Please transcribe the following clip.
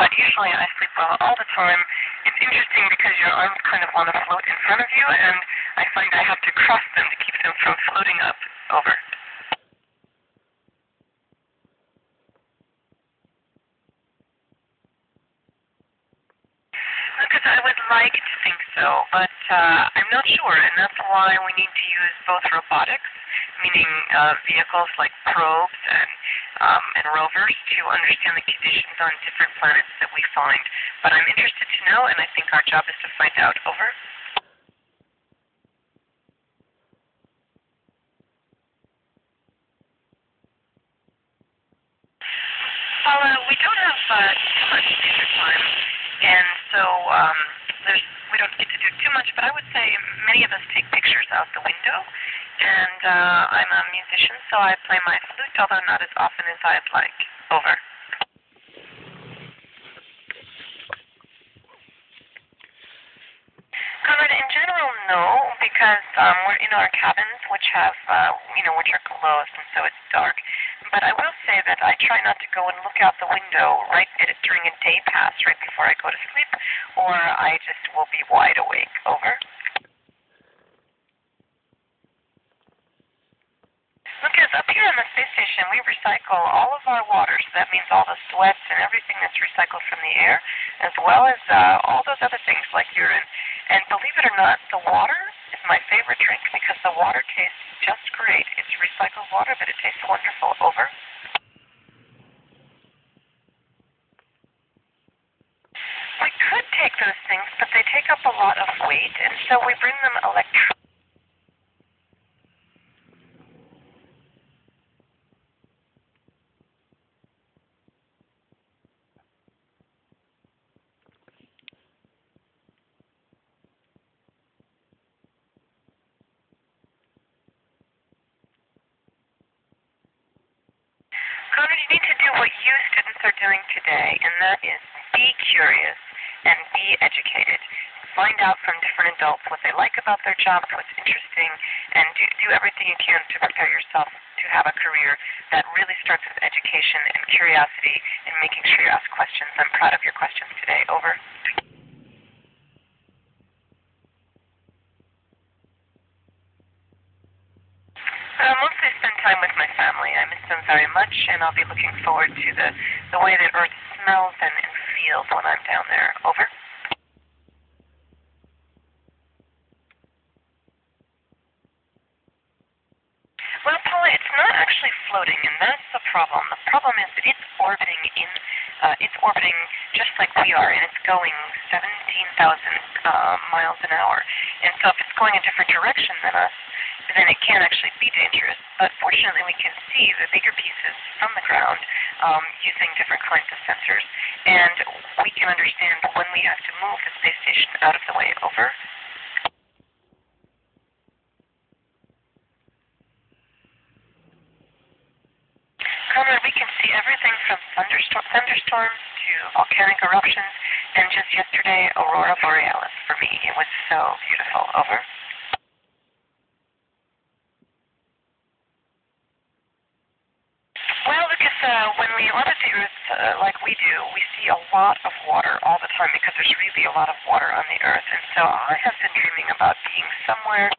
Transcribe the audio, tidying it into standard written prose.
but usually I sleep well all the time. It's interesting because your arms kind of want to float in front of you, and I find I have to cross them to keep them from floating up. Over. Because I would like to think so, but I'm not sure, and that's why we need to use both robotics, meaning vehicles like probes and rovers, to understand the conditions on different planets that we find. But I'm interested to know, and I think our job is to find out. Over. Well, we don't have too much leisure time, and so we don't get to do too much, but I would say many of us take pictures out the window, and I'm a musician, so I play my flute, although not as often as I'd like. Over. Conrad, in general, no, because we're in our cabins, which have, which are closed, and so it's dark. But I will say that I try not to go and look out the window during a day pass, right before I go to sleep, or I just will be wide awake. Over. Because up here on the space station, we recycle all of our water, so that means all the sweats and everything that's recycled from the air, as well as all those other things like urine. And believe it or not, the water is my favorite drink because the water tastes just great. It's recycled water, but it tastes wonderful. Over. We could take those things, but they take up a lot of weight, and so we bring them electricity. Conrad, you need to do what you students are doing today, and that is be curious and be educated. Find out from different adults what they like about their jobs, what's interesting, and do everything you can to prepare yourself to have a career that really starts with education and curiosity and making sure you ask questions. I'm proud of your questions today. Over. Mostly spend time with my family. I miss them very much, and I'll be looking forward to the way that Earth smells and feels when I'm down there. Over. Well, Paula, it's not actually floating, and that's the problem. The problem is that it's orbiting just like we are, and it's going 17,000 miles an hour. And so if it's going a different direction than us, then it can actually be dangerous. But fortunately, we can see the bigger pieces from the ground using different kinds of sensors, and we can understand when we have to move the space station out of the way. Over. Conrad, we can see everything from thunderstorms to volcanic eruptions, and just yesterday, aurora borealis for me. It was so beautiful. Over. Well, because when we orbit the Earth like we do, we see a lot of water all the time because there's really a lot of water on the Earth. And so I have been dreaming about being somewhere